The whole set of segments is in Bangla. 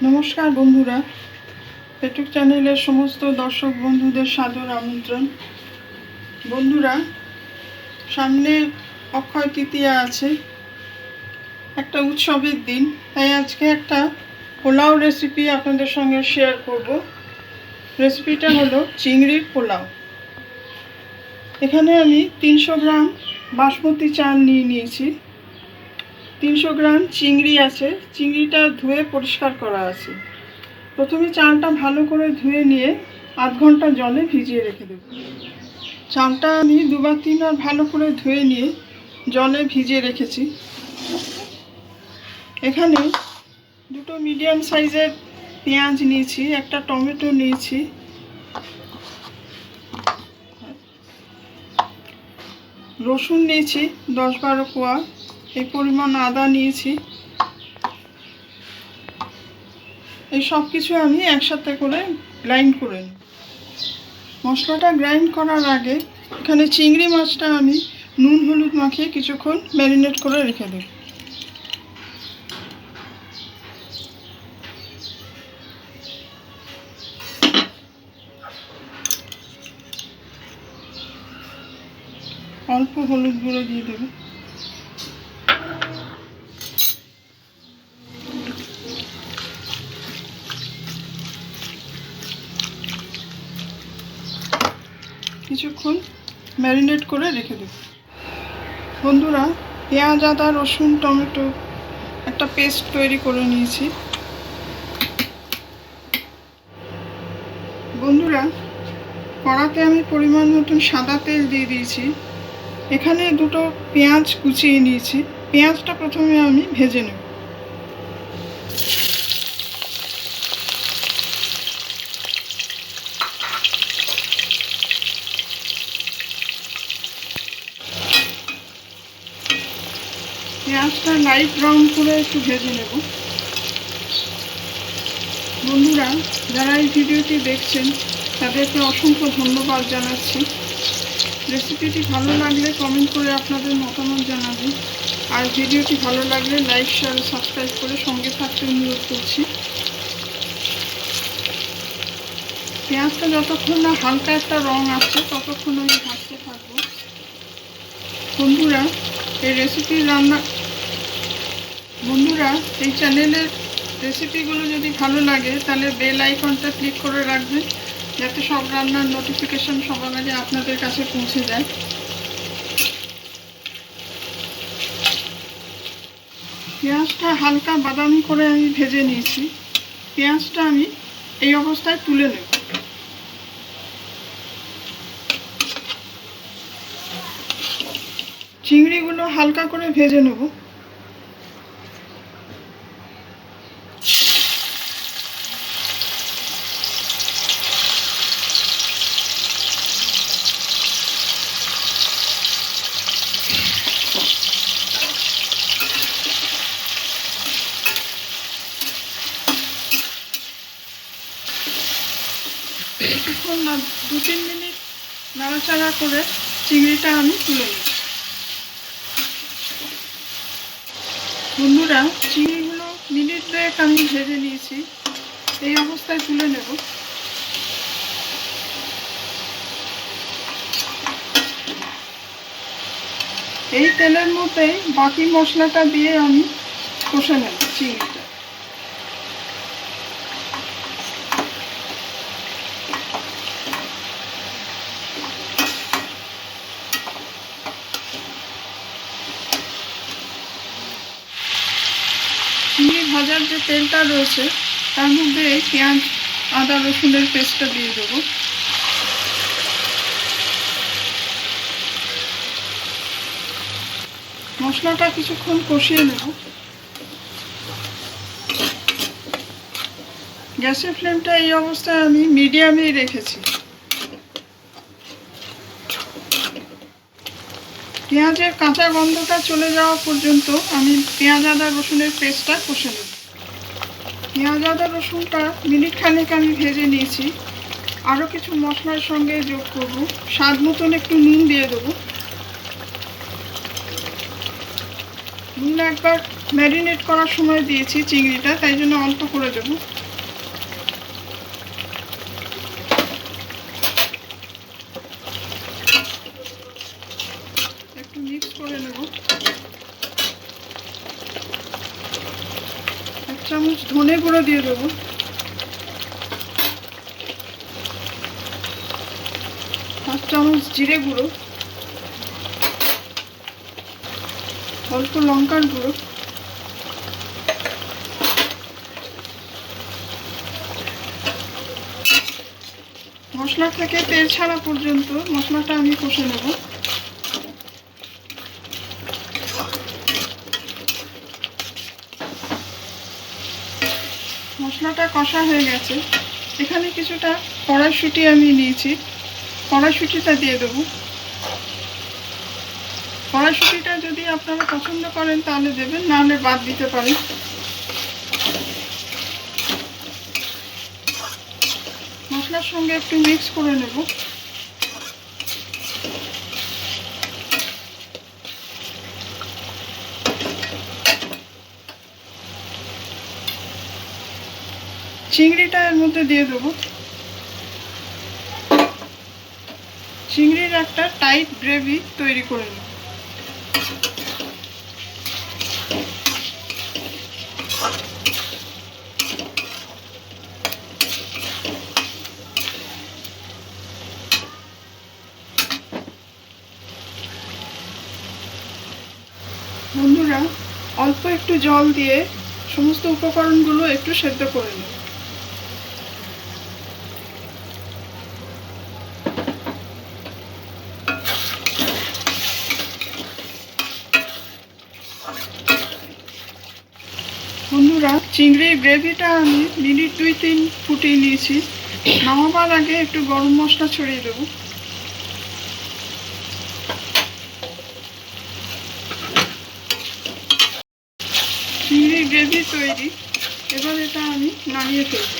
নমস্কার বন্ধুরা, পেটুক চ্যানেলের সমস্ত দর্শক বন্ধুদের সাদর আমন্ত্রণ। বন্ধুরা, সামনে অক্ষয় তৃতীয়া আছে, একটা উৎসবের দিন, তাই আজকে একটা পোলাও রেসিপি আপনাদের সঙ্গে শেয়ার করব। রেসিপিটা হলো চিংড়ির পোলাও। এখানে আমি 300 গ্রাম বাসমতি চাল নিয়েছি। 300 গ্রাম চিংড়ি আছে, চিংড়িটা ধুয়ে পরিষ্কার করা আছে। প্রথমে চালটা ভালো করে ধুয়ে নিয়ে আধ ঘন্টা জলে ভিজিয়ে রেখে দেব। চালটা আমি দুবার তিনবার ভালো করে ধুয়ে নিয়ে জলে ভিজিয়ে রেখেছি। এখানে দুটো মিডিয়াম সাইজের পেঁয়াজ নিয়েছি, একটা টমেটো নিয়েছি, রসুন নিয়েছি 10-12 কোয়া, এই পরিমাণ আদা নিয়েছি। এই সব কিছু আমি একসাথে করে গ্রাইন্ড করে নিই। মশলাটা গ্রাইন্ড করার আগে এখানে চিংড়ি মাছটা আমি নুন হলুদ মাখিয়ে কিছুক্ষণ ম্যারিনেট করে রেখে দেব। অল্প হলুদ গুঁড়ো দিয়ে দেব। কিছুক্ষণ ম্যারিনেট করে রেখে দেব। বন্ধুরা, পেঁয়াজ আদা রসুন টমেটো একটা পেস্ট তৈরি করে নিয়েছি। বন্ধুরা, কড়াতে আমি পরিমাণ মতন সাদা তেল দিয়ে দিয়েছি। এখানে দুটো পেঁয়াজ কুচিয়ে নিয়েছি, পেঁয়াজটা প্রথমে আমি ভেজে নেব। পেঁয়াজটা লাইট ব্রাউন করে একটু ভেজে নেব। বন্ধুরা, যারা এই ভিডিওটি দেখছেন তাদেরকে অসংখ্য ধন্যবাদ জানাচ্ছি। রেসিপিটি ভালো লাগলে কমেন্ট করে আপনাদের মতামত জানাবেন, আর ভিডিওটি ভালো লাগলে লাইক শেয়ার সাবস্ক্রাইব করে সঙ্গে থাকতে অনুরোধ করছি। পেঁয়াজটা যতক্ষণ না হালকা একটা রং আসছে ততক্ষণ আমি ভাজতে থাকবো। বন্ধুরা, এই চ্যানেলের রেসিপিগুলো যদি ভালো লাগে তাহলে বেল আইকনটা ক্লিক করে রাখবেন, যাতে সব রান্নার নোটিফিকেশন সবার আগে আপনাদের কাছে পৌঁছে যায়। পেঁয়াজটা হালকা বাদামি করে আমি ভেজে নিয়েছি। পেঁয়াজটা আমি এই অবস্থায় তুলে নেব। চিংড়িগুলো হালকা করে ভেজে নেব। কিছুক্ষণ 2-3 মিনিট নাড়াচাড়া করে চিংড়িটা আমি তুলে নেব। বন্ধুরা, চিংড়িগুলো মিনিট 2 আমি ভেজে নিয়েছি, এই অবস্থায় তুলে নেব। এই তেলের মধ্যেই বাকি মশলাটা দিয়ে আমি কষে নেব চিংড়িটা। চিংড়ি ভাজার যে তেলটা রয়েছে তার মধ্যে এই পেঁয়াজ আদা রসুনের পেস্টটা দিয়ে দেবো। মশলাটা কিছুক্ষণ কষিয়ে নেব। গ্যাসের ফ্লেমটা এই অবস্থায় আমি মিডিয়ামেই রেখেছি। পেঁয়াজের কাঁচা গন্ধটা চলে যাওয়া পর্যন্ত আমি পেঁয়াজ আদা রসুনের পেস্টটা কষে নেব। পেঁয়াজ আদা রসুনটা মিনিট খানেক আমি ভেজে নিয়েছি। আরও কিছু মশলার সঙ্গে যোগ করব। স্বাদ মতন একটু নুন দিয়ে দেবো। নুন একবার ম্যারিনেট করার সময় দিয়েছি চিংড়িটা, তাই জন্য অল্প করে দেব। একটু মিক্স করে নেব। 1 চামচ ধনে গুঁড়ো দিয়ে দেবো। 1 চামচ জিরে গুঁড়ো, অল্প লঙ্কার গুঁড়ো, মশলা থেকে তেল ছাড়া পর্যন্ত মশলাটা আমি কষে নেব। মশলাটা কষা হয়ে গেছে। এখানে কিছুটা কড়াইশুঁটি আমি নিয়েছি, কড়াইশুঁটিটা দিয়ে দেবো। কড়াইশুঁটিটা যদি আপনারা পছন্দ করেন তাহলে দেবেন, নাহলে বাদ দিতে পারেন। মশলার সঙ্গে একটু মিক্স করে নেব। চিংড়িটা এর মধ্যে দিয়ে দেবো। চিংড়ির একটা টাইট গ্রেভি তৈরি করে নেব। বন্ধুরা, অল্প একটু জল দিয়ে সমস্ত উপকরণগুলো একটু সেদ্ধ করে নেব। বন্ধুরা, চিংড়ির গ্রেভিটা আমি মিনিট 2-3 ফুটিয়ে নিয়েছি। নামাবার আগে একটু গরম মশলা ছড়িয়ে দেবো। চিংড়ির গ্রেভি তৈরি। এবার এটা আমি নামিয়ে ফেলব।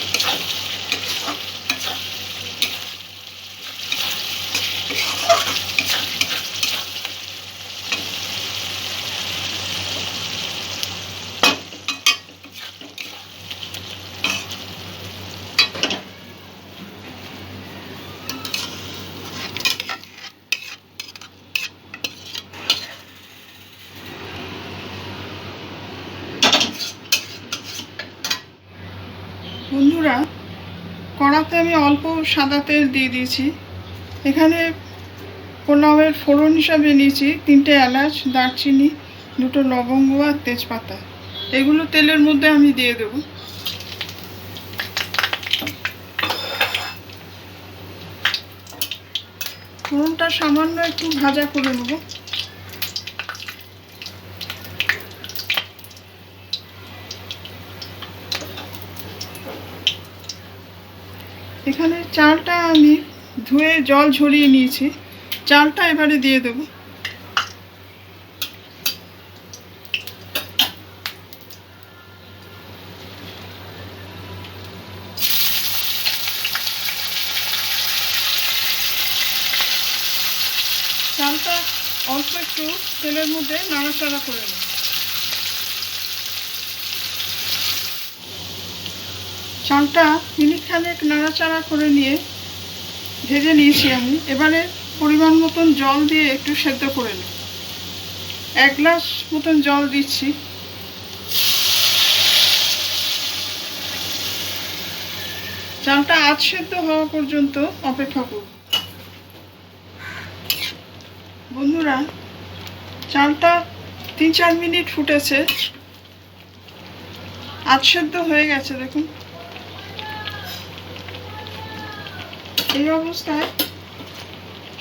বন্ধুরা, কড়াতে আমি অল্প সাদা তেল দিয়ে দিয়েছি। এখানে পোলাওয়ের ফোড়ন হিসাবে নিয়েছি 3টে এলাচ, দারচিনি, 2টো লবঙ্গ আর তেজপাতা। এগুলো তেলের মধ্যে আমি দিয়ে দেব। ফোড়নটা সামান্য একটু ভাজা করে নেব। এখানে চালটা আমি ধুয়ে জল ঝরিয়ে নিয়েছি। চালটা এবারে দিয়ে দেব। চালটা অল্প একটু তেলের মধ্যে নাড়াচাড়া করে নেব। চালটা মিনিটখানেক নাড়াচাড়া করে নিয়ে ভেজে নিয়েছি আমি। এবারে পরিমাণ মতন জল দিয়ে একটু সেদ্ধ করে নেব। 1 গ্লাস মতন জল দিচ্ছি। চালটা আধ সেদ্ধ হওয়া পর্যন্ত অপেক্ষা করব। বন্ধুরা, চালটা 3-4 মিনিট ফুটেছে, আধ সেদ্ধ হয়ে গেছে। দেখুন, এই অবস্থায়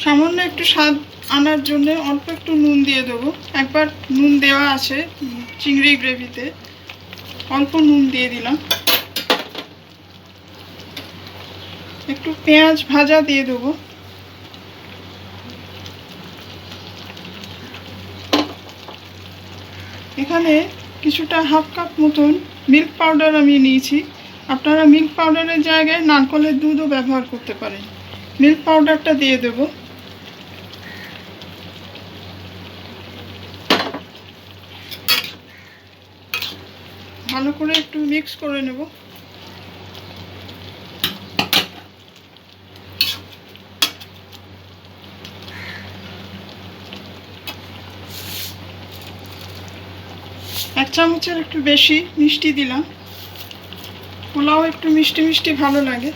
সামান্য একটু স্বাদ আনার জন্য অল্প একটু নুন দিয়ে দেবো। একবার নুন দেওয়া আছে চিংড়ি গ্রেভিতে, অল্প নুন দিয়ে দিলাম। একটু পেঁয়াজ ভাজা দিয়ে দেবো। এখানে কিছুটা হাফ কাপ মতন মিল্ক পাউডার আমি নিয়েছি। আপনারা মিল্ক পাউডারের জায়গায় নারকেলের দুধও ব্যবহার করতে পারেন। মিল্ক পাউডারটা দিয়ে দেব। ভালো করে একটু মিক্স করে নেব। এক চামচের একটু বেশি মিষ্টি দিলাম, পোলাও একটু মিষ্টি মিষ্টি ভালো লাগে।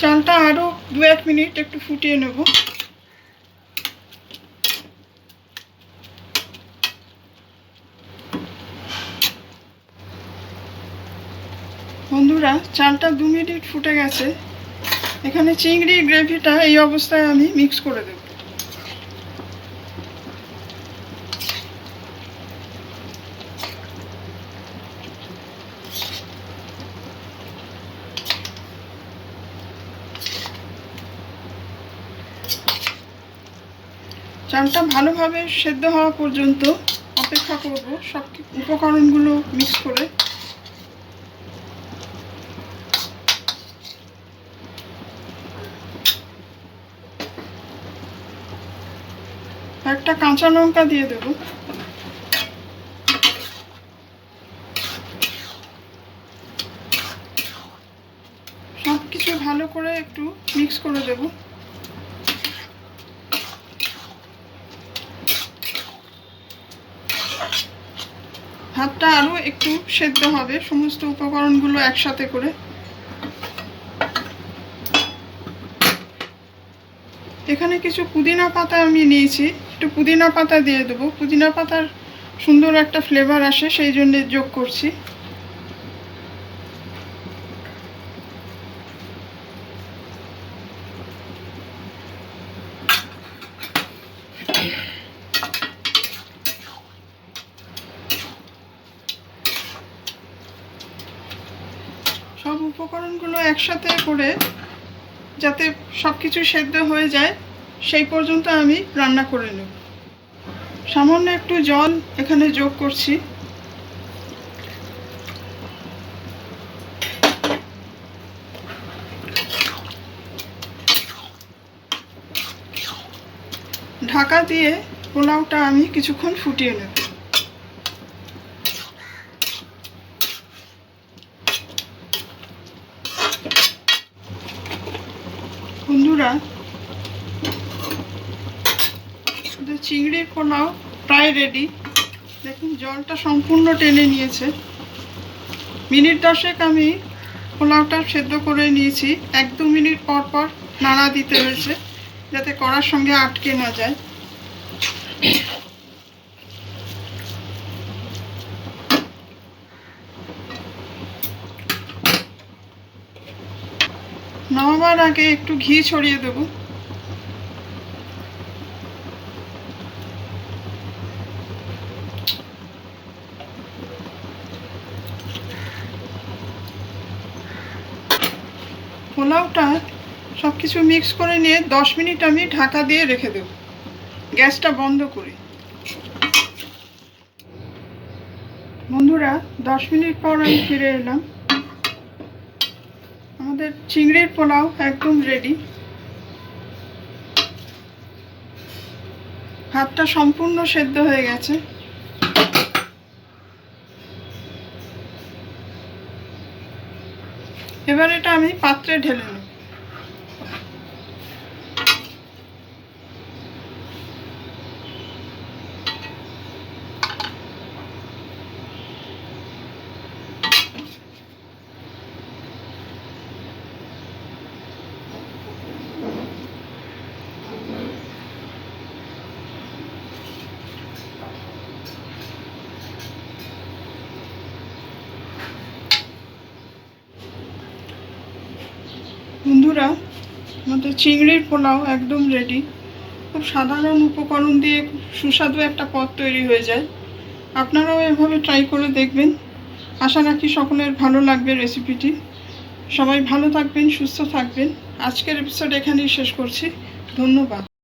চালটা আরও 2-1 মিনিট একটু ফুটিয়ে নেব। বন্ধুরা, চালটা 2 মিনিট ফুটে গেছে। এখানে চিংড়ির গ্রেভিটা এই অবস্থায় আমি মিক্স করে দেব। চালটা ভালোভাবে সেদ্ধ হওয়া পর্যন্ত অপেক্ষা করব, সব উপকরণগুলো মিক্স করে। একটা কাঁচা লঙ্কা দিয়ে দেব। সব কিছু ভালো করে একটু মিক্স করে দেব। ভাতটা আরও একটু সেদ্ধ হবে সমস্ত উপকরণগুলো একসাথে করে। এখানে কিছু পুদিনা পাতা আমি নিয়েছি, একটু পুদিনা পাতা দিয়ে দেবো। পুদিনা পাতার সুন্দর একটা ফ্লেভার আসে, সেই জন্য যোগ করছি। সব উপকরণগুলো একসাথে করে যাতে সব কিছু সেদ্ধ হয়ে যায় সেই পর্যন্ত আমি রান্না করে নেব। সামান্য একটু জল এখানে যোগ করছি। ঢাকা দিয়ে পোলাওটা আমি কিছুক্ষণ ফুটিয়ে নেব। বন্ধুরা, চিংড়ির পোলাও প্রায় রেডি। দেখুন জলটা সম্পূর্ণ টেনে নিয়েছে। মিনিট 10 আমি পোলাওটা সেদ্ধ করে নিয়েছি। 1-2 মিনিট পর পর নাড়া দিতে হয়েছে যাতে কড়ার সঙ্গে আটকে না যায়। নামাবার আগে একটু ঘি ছড়িয়ে দেব। পোলাওটা সব কিছু মিক্স করে নিয়ে 10 মিনিট আমি ঢাকা দিয়ে রেখে দেব, গ্যাসটা বন্ধ করে। বন্ধুরা, 10 মিনিট পর আমি ফিরে এলাম। আমাদের চিংড়ির পোলাও একদম রেডি। ভাতটা সম্পূর্ণ সেদ্ধ হয়ে গেছে। এবার এটা আমি পাত্রে ঢেলে নেব। বন্ধুরা, আমাদের চিংড়ির পোলাও একদম রেডি। খুব সাধারণ উপকরণ দিয়ে খুব সুস্বাদু একটা পদ তৈরি হয়ে যায়। আপনারাও এভাবে ট্রাই করে দেখবেন। আশা রাখি সকলের ভালো লাগবে রেসিপিটি। সবাই ভালো থাকবেন, সুস্থ থাকবেন। আজকের এপিসোড এখানেই শেষ করছি। ধন্যবাদ।